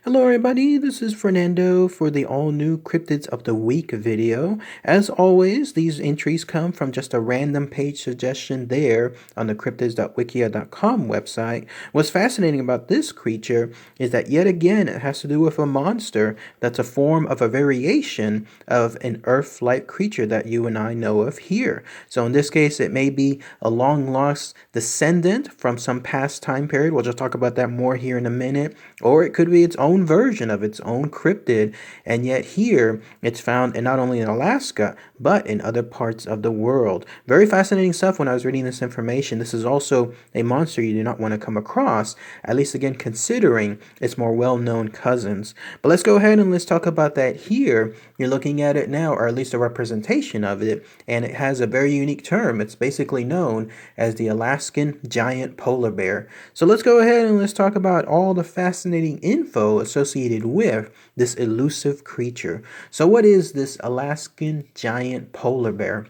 Hello everybody, this is Fernando for the all-new Cryptids of the Week video. As always, these entries come from just a random page suggestion there on the cryptids.wikia.com website. What's fascinating about this creature is that yet again it has to do with a monster that's a form of a variation of an Earth-like creature that you and I know of here. So in this case, it may be a long-lost descendant from some past time period. We'll just talk about that more here in a minute. Or it could be its own version of its own cryptid, and yet here it's found in not only in Alaska, but in other parts of the world. Very fascinating stuff when I was reading this information. This is also a monster you do not want to come across, at least again considering its more well-known cousins. But let's go ahead and let's talk about that here. You're looking at it now, or at least a representation of it, and it has a very unique term. It's basically known as the Alaskan Giant Polar Bear. So let's go ahead and let's talk about all the fascinating info associated with this elusive creature. So what is this Alaskan Giant Polar Bear?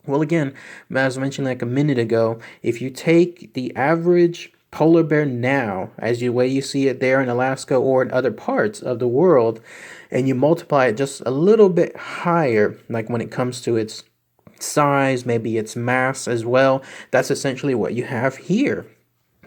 Well, again, as I mentioned like a minute ago, if you take the average polar bear now, as the way you see it there in Alaska or in other parts of the world, and you multiply it just a little bit higher, like when it comes to its size, maybe its mass as well, that's essentially what you have here.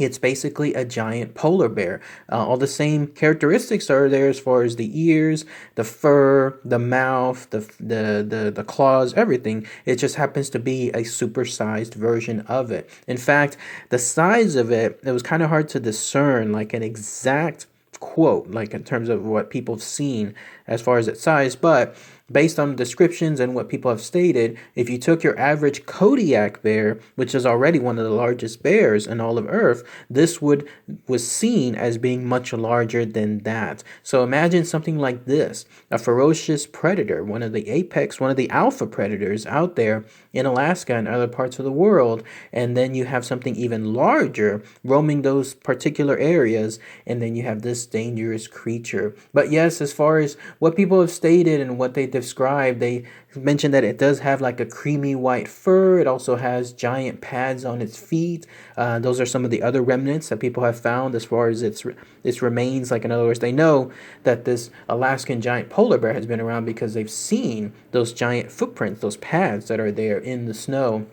It's basically a giant polar bear. All the same characteristics are there as far as the ears, the fur, the mouth, the claws, everything. It just happens to be a supersized version of it. In fact, the size of it was kind of hard to discern, like an exact quote, like in terms of what people have seen as far as its size, but based on descriptions and what people have stated, if you took your average Kodiak bear, which is already one of the largest bears in all of Earth, this was seen as being much larger than that. So imagine something like this, a ferocious predator, one of the apex, one of the alpha predators out there in Alaska and other parts of the world, and then you have something even larger roaming those particular areas, and then you have this dangerous creature. But yes, as far as what people have stated and what they described, they mentioned that it does have like a creamy white fur. It also has giant pads on its feet. Those are some of the other remnants that people have found as far as its remains. Like, in other words, they know that this Alaskan giant polar bear has been around because they've seen those giant footprints, those pads that are there in the snow.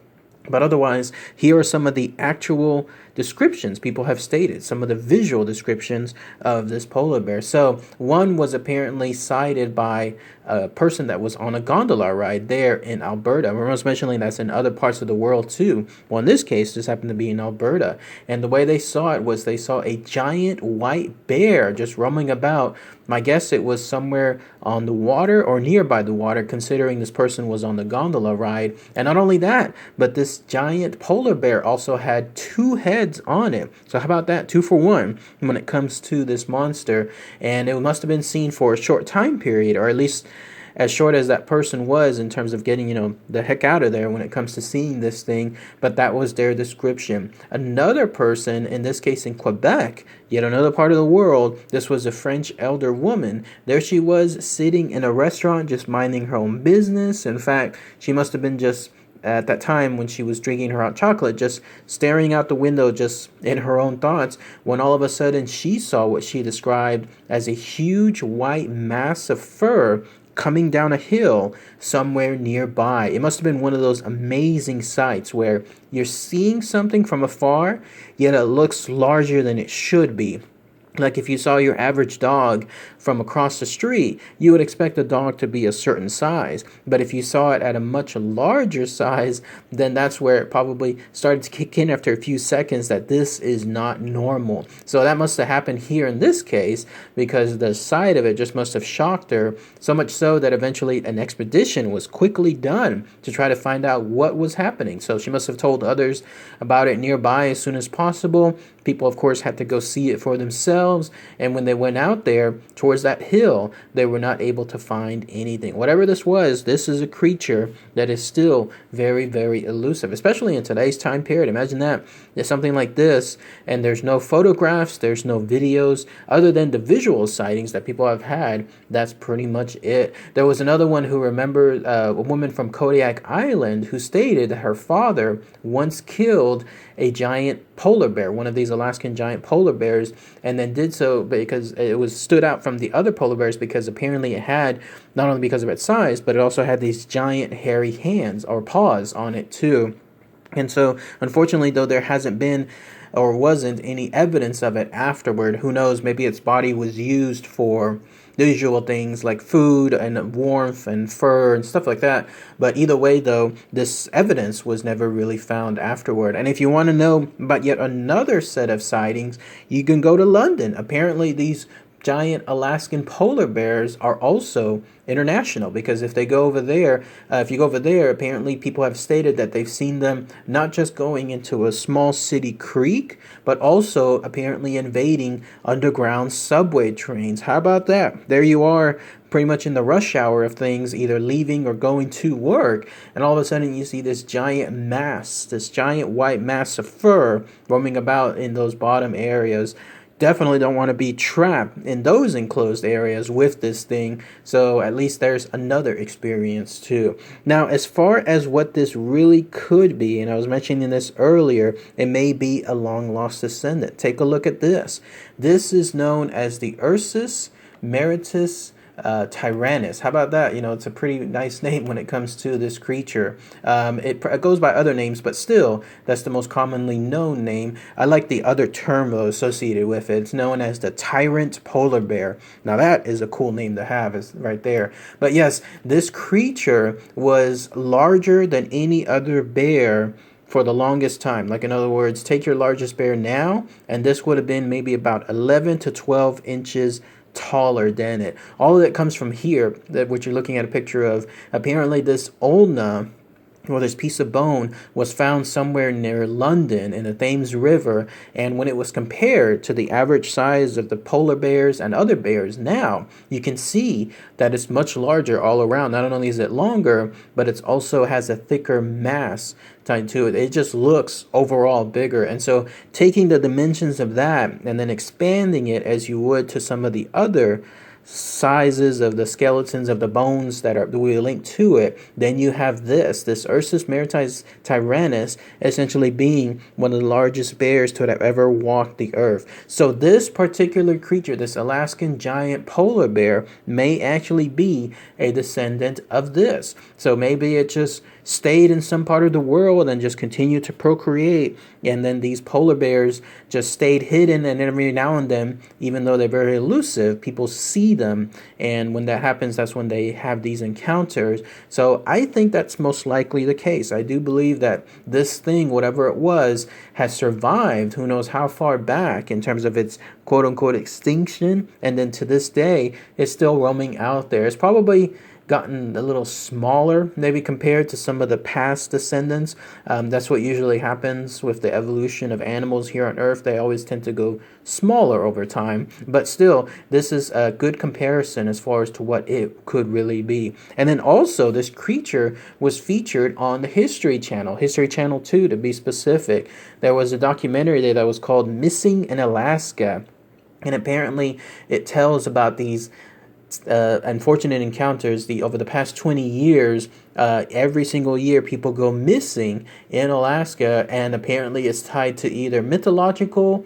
But otherwise, here are some of the actual descriptions people have stated, some of the visual descriptions of this polar bear. So one was apparently cited by a person that was on a gondola ride there in Alberta. We're most mentioning that's in other parts of the world too. Well, in this case, this happened to be in Alberta. And the way they saw it was they saw a giant white bear just roaming about. My guess it was somewhere on the water or nearby the water, considering this person was on the gondola ride. And not only that, but this giant polar bear also had two heads on it. So how about that? 2 for 1 when it comes to this monster. And it must have been seen for a short time period, or at least as short as that person was in terms of getting, the heck out of there when it comes to seeing this thing. But that was their description. Another person, in this case in Quebec, yet another part of the world, this was a French elder woman. There she was sitting in a restaurant just minding her own business. In fact, she must have been just at that time when she was drinking her hot chocolate, just staring out the window, just in her own thoughts, when all of a sudden she saw what she described as a huge white mass of fur coming down a hill somewhere nearby. It must have been one of those amazing sights where you're seeing something from afar, yet it looks larger than it should be. Like if you saw your average dog from across the street, you would expect the dog to be a certain size. But if you saw it at a much larger size, then that's where it probably started to kick in after a few seconds that this is not normal. So that must have happened here in this case because the sight of it just must have shocked her, so much so that eventually an expedition was quickly done to try to find out what was happening. So she must have told others about it nearby as soon as possible. People, of course, had to go see it for themselves, and when they went out there towards that hill, they were not able to find anything. Whatever this was, this is a creature that is still very, very elusive, especially in today's time period. Imagine that. There's something like this, and there's no photographs, there's no videos, other than the visual sightings that people have had. That's pretty much it. There was another one who remembered a woman from Kodiak Island who stated that her father once killed a giant polar bear, one of these Alaskan giant polar bears, and then did so because it was stood out from the other polar bears because apparently it had, not only because of its size, but it also had these giant hairy hands or paws on it too. And so, unfortunately, though, there hasn't been or wasn't any evidence of it afterward. Who knows? Maybe its body was used for the usual things like food and warmth and fur and stuff like that. But either way, though, this evidence was never really found afterward. And if you want to know about yet another set of sightings, you can go to London. Apparently, these giant Alaskan polar bears are also international, because if they go over there, if you go over there, apparently people have stated that they've seen them not just going into a small city creek, but also apparently invading underground subway trains. How about that? There you are, pretty much in the rush hour of things, either leaving or going to work, and all of a sudden you see this giant mass, this giant white mass of fur roaming about in those bottom areas. Definitely don't want to be trapped in those enclosed areas with this thing. So at least there's another experience too. Now, as far as what this really could be, and I was mentioning this earlier, it may be a long lost descendant. Take a look at this. This is known as the Ursus Meritus Tyrannis. How about that? It's a pretty nice name when it comes to this creature. It goes by other names, but still, that's the most commonly known name. I like the other term, though, associated with it. It's known as the Tyrant polar bear. Now, that is a cool name to have, is right there. But yes, this creature was larger than any other bear for the longest time. Like, in other words, take your largest bear now, and this would have been maybe about 11 to 12 inches taller than it. All of that comes from here, that what you're looking at a picture of. Apparently this ulna, or this piece of bone, was found somewhere near London in the Thames River, and when it was compared to the average size of the polar bears and other bears now, you can see that it's much larger all around. Not only is it longer, but it also has a thicker mass tied to it. It just looks overall bigger. And so taking the dimensions of that and then expanding it as you would to some of the other sizes of the skeletons of the bones that we link to it, then you have this Ursus Meritus Tyrannis essentially being one of the largest bears to have ever walked the earth. So this particular creature, this Alaskan giant polar bear, may actually be a descendant of this. So maybe it just stayed in some part of the world and just continued to procreate, and then these polar bears just stayed hidden, and every now and then, even though they're very elusive, people see them, and when that happens, that's when they have these encounters. So I think that's most likely the case. I do believe that this thing, whatever it was, has survived who knows how far back in terms of its quote-unquote extinction, and then to this day it's still roaming out there. It's probably gotten a little smaller, maybe compared to some of the past descendants. That's what usually happens with the evolution of animals here on Earth. They always tend to go smaller over time. But still, this is a good comparison as far as to what it could really be. And then also, this creature was featured on the History Channel, History Channel 2 to be specific. There was a documentary there that was called Missing in Alaska. And apparently, it tells about these unfortunate encounters. Over the past 20 years, every single year people go missing in Alaska, and apparently it's tied to either mythological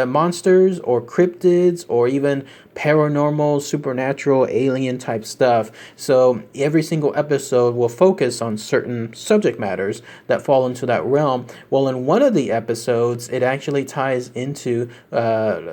monsters or cryptids or even paranormal, supernatural, alien type stuff. So every single episode will focus on certain subject matters that fall into that realm. Well, in one of the episodes, it actually ties into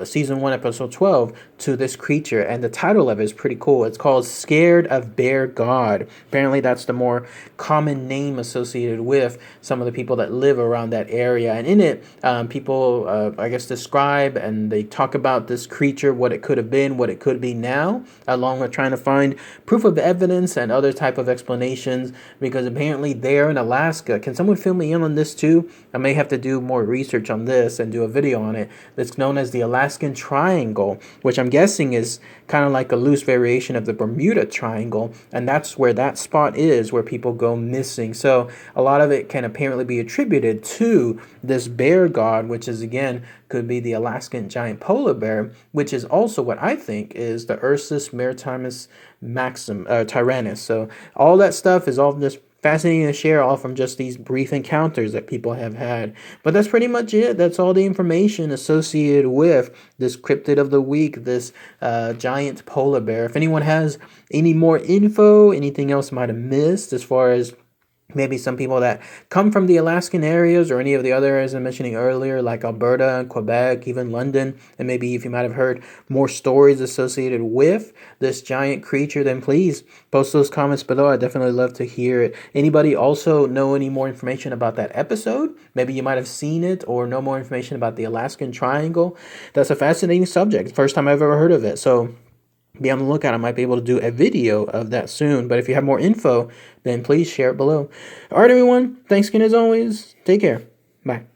season 1, episode 12, to this creature, and the title of it is pretty cool. It's called Scared of Bear God. Apparently that's the more common name associated with some of the people that live around that area. And in it, people, I guess, describe and they talk about this creature, what it could have been, what it could be now, along with trying to find proof of evidence and other type of explanations, because apparently there in Alaska, can someone fill me in on this too? I may have to do more research on this and do a video on it. It's known as the Alaskan Triangle, which I'm guessing is kind of like a loose variation of the Bermuda Triangle, and that's where that spot is where people go missing. So a lot of it can apparently be attributed to this bear god, which is, again, could be the Alaskan giant polar bear, which is also what I think is the Ursus Maritimus Tyrannis. So all that stuff is all just fascinating to share all from just these brief encounters that people have had. But that's pretty much it. That's all the information associated with this cryptid of the week, this giant polar bear. If anyone has any more info, anything else might have missed as far as maybe some people that come from the Alaskan areas or any of the other areas I'm mentioning earlier, like Alberta, Quebec, even London, and maybe if you might have heard more stories associated with this giant creature, then please post those comments below. I'd definitely love to hear it. Anybody also know any more information about that episode? Maybe you might have seen it or know more information about the Alaskan Triangle. That's a fascinating subject. First time I've ever heard of it. So be on the lookout. I might be able to do a video of that soon. But if you have more info, then please share it below. All right, everyone. Thanks again as always. Take care. Bye.